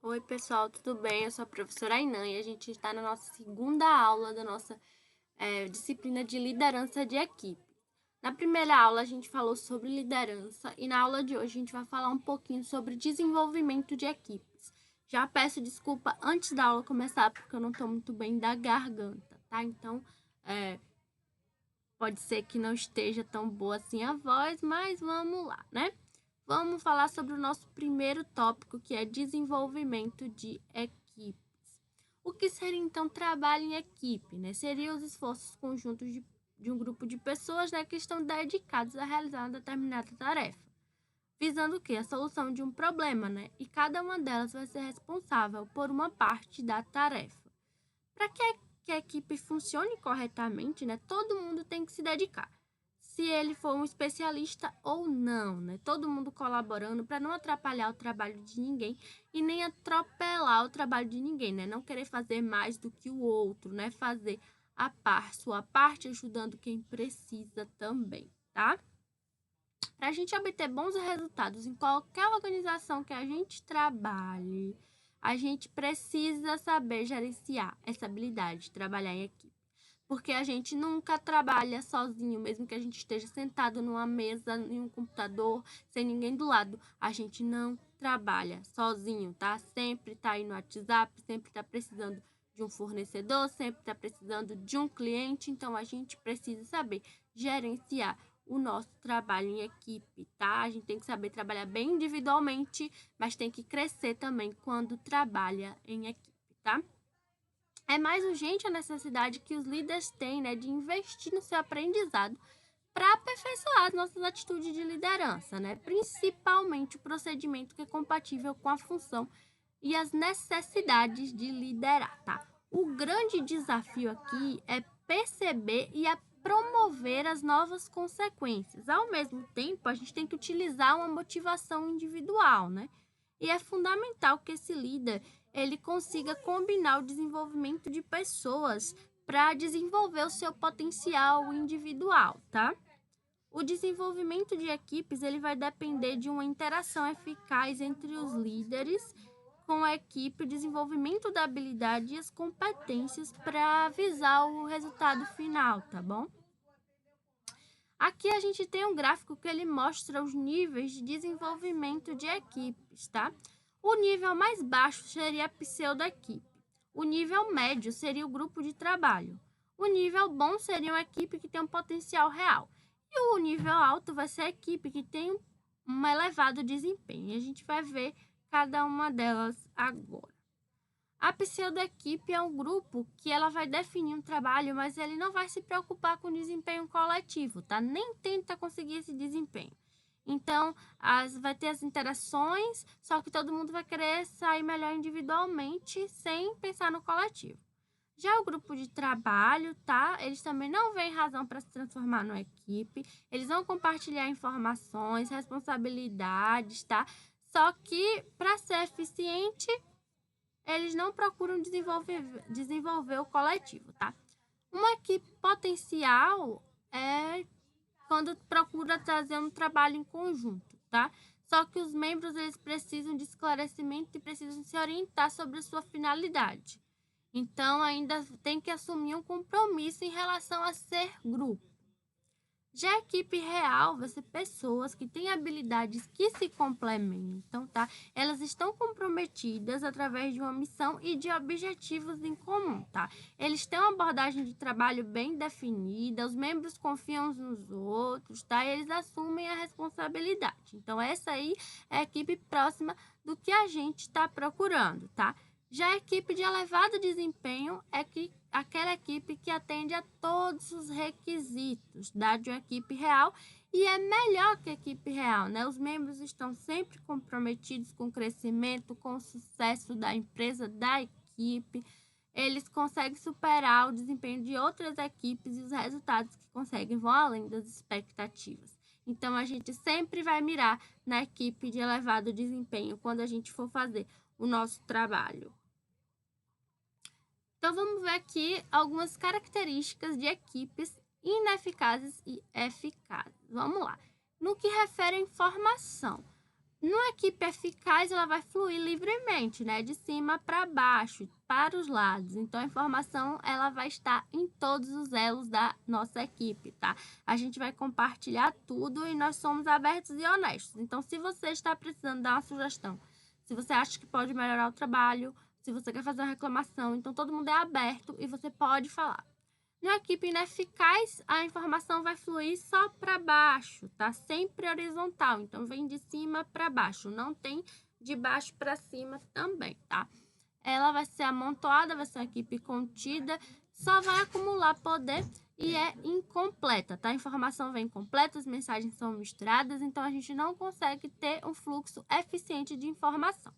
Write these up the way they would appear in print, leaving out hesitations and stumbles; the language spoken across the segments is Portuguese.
Oi, pessoal, tudo bem? Eu sou a professora Ainan e a gente está na nossa segunda aula da nossa disciplina de liderança de equipe. Na primeira aula, a gente falou sobre liderança e na aula de hoje a gente vai falar um pouquinho sobre desenvolvimento de equipes. Já peço desculpa antes da aula começar porque eu não estou muito bem da garganta, tá? Então, pode ser que não esteja tão boa assim a voz, mas vamos lá, né? Vamos falar sobre o nosso primeiro tópico, que é desenvolvimento de equipes. O que seria, então, trabalho em equipe, né? Seria os esforços conjuntos de um grupo de pessoas, né, que estão dedicados a realizar uma determinada tarefa, visando o quê? A solução de um problema, né? E cada uma delas vai ser responsável por uma parte da tarefa. Para que a equipe funcione corretamente, né, todo mundo tem que se dedicar. Se ele for um especialista ou não, né? Todo mundo colaborando para não atrapalhar o trabalho de ninguém e nem atropelar o trabalho de ninguém, né? Não querer fazer mais do que o outro, né? Fazer sua parte, ajudando quem precisa também, tá? Para a gente obter bons resultados em qualquer organização que a gente trabalhe, a gente precisa saber gerenciar essa habilidade de trabalhar em equipe. Porque a gente nunca trabalha sozinho, mesmo que a gente esteja sentado numa mesa, em um computador, sem ninguém do lado. A gente não trabalha sozinho, tá? Sempre tá aí no WhatsApp, sempre tá precisando de um fornecedor, sempre tá precisando de um cliente. Então, a gente precisa saber gerenciar o nosso trabalho em equipe, tá? A gente tem que saber trabalhar bem individualmente, mas tem que crescer também quando trabalha em equipe, tá? É mais urgente a necessidade que os líderes têm, né, de investir no seu aprendizado para aperfeiçoar as nossas atitudes de liderança, né? Principalmente o procedimento que é compatível com a função e as necessidades de liderar, tá? O grande desafio aqui é perceber e promover as novas consequências. Ao mesmo tempo, a gente tem que utilizar uma motivação individual, né? E é fundamental que esse líder ele consiga combinar o desenvolvimento de pessoas para desenvolver o seu potencial individual, tá? O desenvolvimento de equipes ele vai depender de uma interação eficaz entre os líderes com a equipe, o desenvolvimento da habilidade e as competências para visar o resultado final, tá bom? Aqui a gente tem um gráfico que ele mostra os níveis de desenvolvimento de equipes, tá? O nível mais baixo seria a pseudo-equipe. O nível médio seria o grupo de trabalho. O nível bom seria uma equipe que tem um potencial real. E o nível alto vai ser a equipe que tem um elevado desempenho. E a gente vai ver cada uma delas agora. A pseudo-equipe é um grupo que ela vai definir um trabalho, mas ele não vai se preocupar com o desempenho coletivo, tá? Nem tenta conseguir esse desempenho. Então, vai ter as interações, só que todo mundo vai querer sair melhor individualmente, sem pensar no coletivo. Já o grupo de trabalho, tá? Eles também não veem razão para se transformar numa equipe. Eles vão compartilhar informações, responsabilidades, tá? Só que, para ser eficiente, eles não procuram desenvolver o coletivo, tá? Uma equipe potencial é quando procura trazer um trabalho em conjunto, tá? Só que os membros eles precisam de esclarecimento e precisam se orientar sobre a sua finalidade. Então, ainda tem que assumir um compromisso em relação a ser grupo. Já a equipe real vai ser pessoas que têm habilidades que se complementam, tá? Elas estão comprometidas através de uma missão e de objetivos em comum, tá? Eles têm uma abordagem de trabalho bem definida, os membros confiam uns nos outros, tá? E eles assumem a responsabilidade. Então, essa aí é a equipe próxima do que a gente está procurando, tá? Já a equipe de elevado desempenho é aquela equipe que atende a todos os requisitos de uma equipe real e é melhor que a equipe real, né? Os membros estão sempre comprometidos com o crescimento, com o sucesso da empresa, da equipe. Eles conseguem superar o desempenho de outras equipes e os resultados que conseguem vão além das expectativas. Então, a gente sempre vai mirar na equipe de elevado desempenho quando a gente for fazer o nosso trabalho. Então, vamos ver aqui algumas características de equipes ineficazes e eficazes. Vamos lá. No que refere à informação, Numa equipe eficaz, ela vai fluir livremente, né? De cima para baixo, para os lados. Então, a informação, ela vai estar em todos os elos da nossa equipe, tá? A gente vai compartilhar tudo e nós somos abertos e honestos. Então, se você está precisando dar uma sugestão, se você acha que pode melhorar o trabalho, se você quer fazer uma reclamação, então todo mundo é aberto e você pode falar. Numa equipe ineficaz, a informação vai fluir só para baixo, tá? Sempre horizontal, então vem de cima para baixo, não tem de baixo para cima também, tá? Ela vai ser amontoada, vai ser uma equipe contida, só vai acumular poder e é incompleta, tá? A informação vem incompleta, as mensagens são misturadas, então a gente não consegue ter um fluxo eficiente de informação.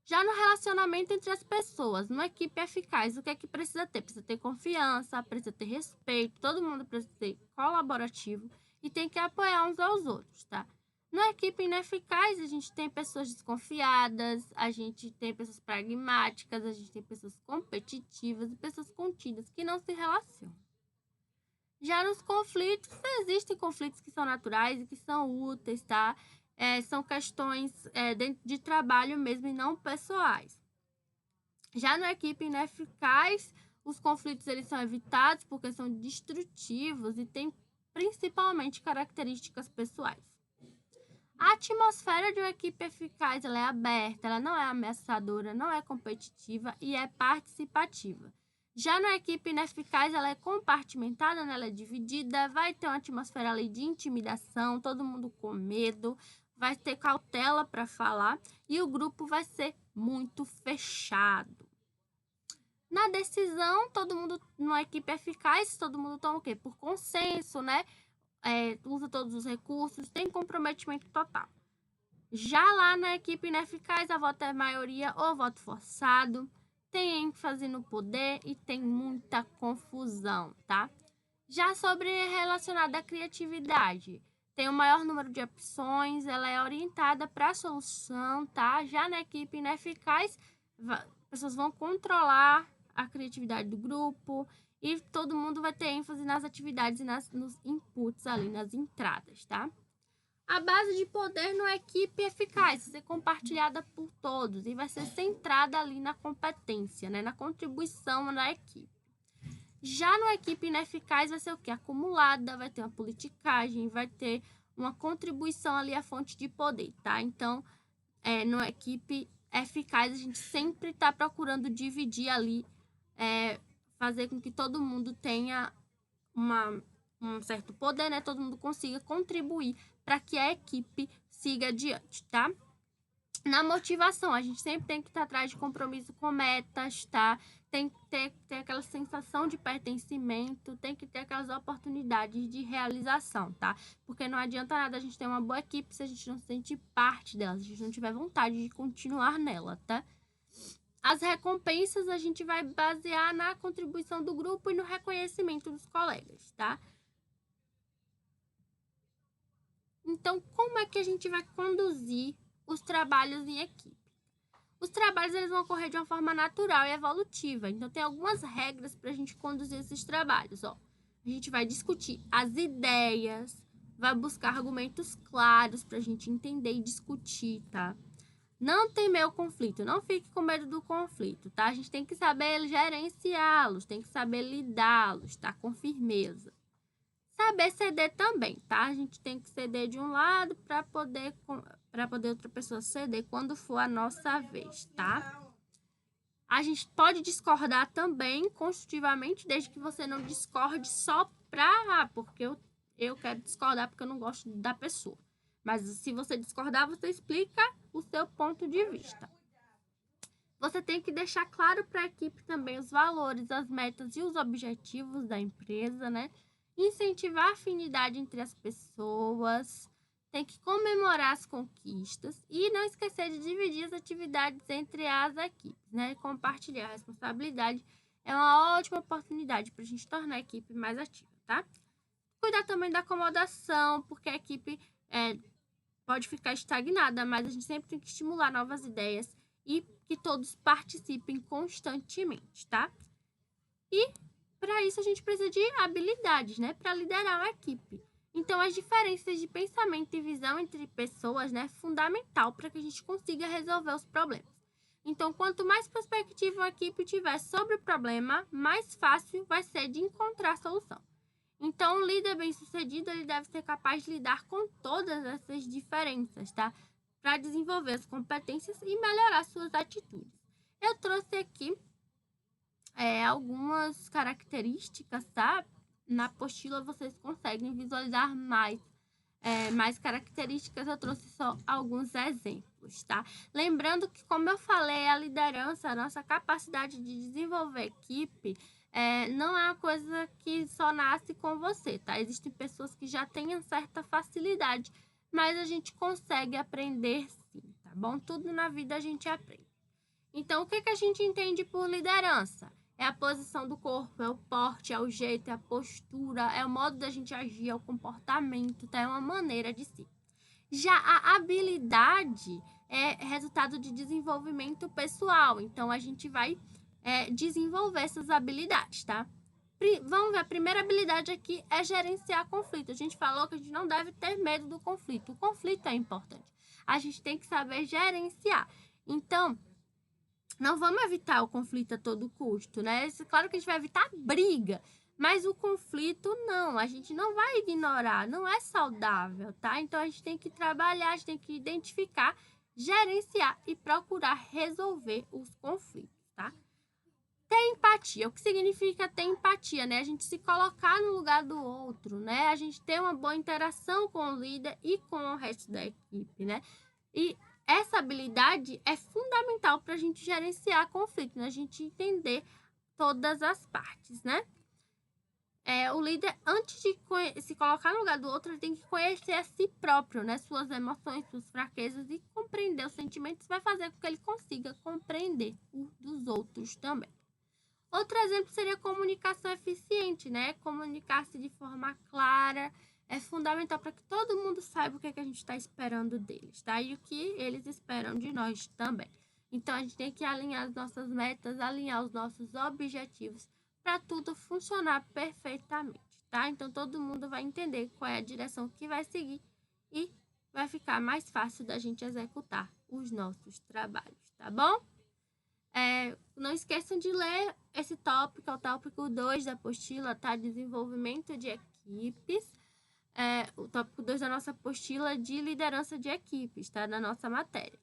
Já no relacionamento entre as pessoas, numa equipe eficaz, o que é que precisa ter? Precisa ter confiança, precisa ter respeito, todo mundo precisa ser colaborativo e tem que apoiar uns aos outros, tá? Numa equipe ineficaz, a gente tem pessoas desconfiadas, a gente tem pessoas pragmáticas, a gente tem pessoas competitivas e pessoas contidas que não se relacionam. Já nos conflitos, existem conflitos que são naturais e que são úteis, tá? São questões de trabalho mesmo e não pessoais. Já na equipe ineficaz, os conflitos eles são evitados porque são destrutivos e têm principalmente características pessoais. A atmosfera de uma equipe eficaz ela é aberta, ela não é ameaçadora, não é competitiva e é participativa. Já na equipe ineficaz, ela é compartimentada, né? Ela é dividida, vai ter uma atmosfera ali de intimidação, todo mundo com medo, vai ter cautela para falar e o grupo vai ser muito fechado. Na decisão, todo mundo, numa equipe eficaz, todo mundo toma o quê? Por consenso, né? Usa todos os recursos, tem comprometimento total. Já lá na equipe ineficaz, a voto é maioria ou voto forçado, tem ênfase no poder e tem muita confusão, tá? Já sobre relacionada à criatividade, tem o maior número de opções, ela é orientada para a solução, tá? Já na equipe ineficaz, pessoas vão controlar a criatividade do grupo e todo mundo vai ter ênfase nas atividades e nos inputs ali, nas entradas, tá? A base de poder numa equipe eficaz, vai ser compartilhada por todos e vai ser centrada ali na competência, né? Na contribuição da equipe. Já numa equipe ineficaz vai ser o quê? Acumulada, vai ter uma politicagem, vai ter uma contribuição ali à fonte de poder, tá? Então, numa equipe eficaz, a gente sempre está procurando dividir ali, fazer com que todo mundo tenha um certo poder, né? Todo mundo consiga contribuir para que a equipe siga adiante, tá? Na motivação, a gente sempre tem que estar atrás de compromisso com metas, tá? Tem que ter aquela sensação de pertencimento, tem que ter aquelas oportunidades de realização, tá? Porque não adianta nada a gente ter uma boa equipe se a gente não se sente parte dela, se a gente não tiver vontade de continuar nela, tá? As recompensas a gente vai basear na contribuição do grupo e no reconhecimento dos colegas, tá? Então, como é que a gente vai conduzir os trabalhos em equipe? Os trabalhos eles vão ocorrer de uma forma natural e evolutiva. Então, tem algumas regras para a gente conduzir esses trabalhos. Ó. A gente vai discutir as ideias, vai buscar argumentos claros para a gente entender e discutir, tá? Não temer o conflito, não fique com medo do conflito, tá? A gente tem que saber gerenciá-los, tem que saber lidá-los, tá? Com firmeza. Saber ceder também, tá? A gente tem que ceder de um lado para poder outra pessoa ceder quando for a nossa vez, tá? A gente pode discordar também construtivamente, desde que você não discorde só porque eu quero discordar porque eu não gosto da pessoa. Mas se você discordar, você explica o seu ponto de vista. Você tem que deixar claro para a equipe também os valores, as metas e os objetivos da empresa, né? Incentivar a afinidade entre as pessoas, tem que comemorar as conquistas e não esquecer de dividir as atividades entre as equipes, né? Compartilhar a responsabilidade é uma ótima oportunidade para a gente tornar a equipe mais ativa, tá? Cuidar também da acomodação, porque a equipe pode ficar estagnada, mas a gente sempre tem que estimular novas ideias e que todos participem constantemente, tá? E para isso a gente precisa de habilidades, né? Para liderar uma equipe. Então, as diferenças de pensamento e visão entre pessoas, né, é fundamental para que a gente consiga resolver os problemas. Então, quanto mais perspectiva a equipe tiver sobre o problema, mais fácil vai ser de encontrar a solução. Então, o líder bem-sucedido, ele deve ser capaz de lidar com todas essas diferenças, tá? Para desenvolver as competências e melhorar suas atitudes. Eu trouxe aqui algumas características, tá? Na apostila vocês conseguem visualizar mais características, eu trouxe só alguns exemplos, tá? Lembrando que, como eu falei, a liderança, a nossa capacidade de desenvolver equipe, não é uma coisa que só nasce com você, tá? Existem pessoas que já têm certa facilidade, mas a gente consegue aprender sim, tá bom? Tudo na vida a gente aprende. Então, o que a gente entende por liderança? É a posição do corpo, é o porte, é o jeito, é a postura, é o modo da gente agir, é o comportamento, tá? É uma maneira de ser. Já a habilidade é resultado de desenvolvimento pessoal. Então, a gente vai desenvolver essas habilidades, tá? Vamos ver, a primeira habilidade aqui é gerenciar conflito. A gente falou que a gente não deve ter medo do conflito. O conflito é importante. A gente tem que saber gerenciar. Então, não vamos evitar o conflito a todo custo, né? Claro que a gente vai evitar briga, mas o conflito não, a gente não vai ignorar, não é saudável, tá? Então a gente tem que trabalhar, a gente tem que identificar, gerenciar e procurar resolver os conflitos, tá? Ter empatia. O que significa ter empatia, né? A gente se colocar no lugar do outro, né? A gente ter uma boa interação com o líder e com o resto da equipe, né? E essa habilidade é fundamental para a gente gerenciar conflito, né? A gente entender todas as partes, né? O líder, antes de se colocar no lugar do outro, ele tem que conhecer a si próprio, né? Suas emoções, suas fraquezas e compreender os sentimentos vai fazer com que ele consiga compreender os dos outros também. Outro exemplo seria comunicação eficiente, né? Comunicar-se de forma clara é fundamental para que todo mundo saiba o que a gente está esperando deles, tá? E o que eles esperam de nós também. Então, a gente tem que alinhar as nossas metas, alinhar os nossos objetivos para tudo funcionar perfeitamente, tá? Então, todo mundo vai entender qual é a direção que vai seguir e vai ficar mais fácil da gente executar os nossos trabalhos, tá bom? Não esqueçam de ler esse tópico, é o tópico 2 da apostila, tá? Desenvolvimento de equipes. O tópico 2 da nossa apostila de liderança de equipes, tá? Da nossa matéria.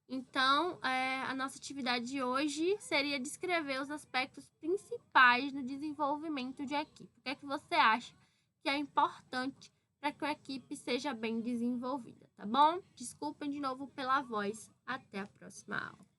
Então, a nossa atividade de hoje seria descrever os aspectos principais no desenvolvimento de equipe. O que é que você acha que é importante para que a equipe seja bem desenvolvida, tá bom? Desculpem de novo pela voz. Até a próxima aula.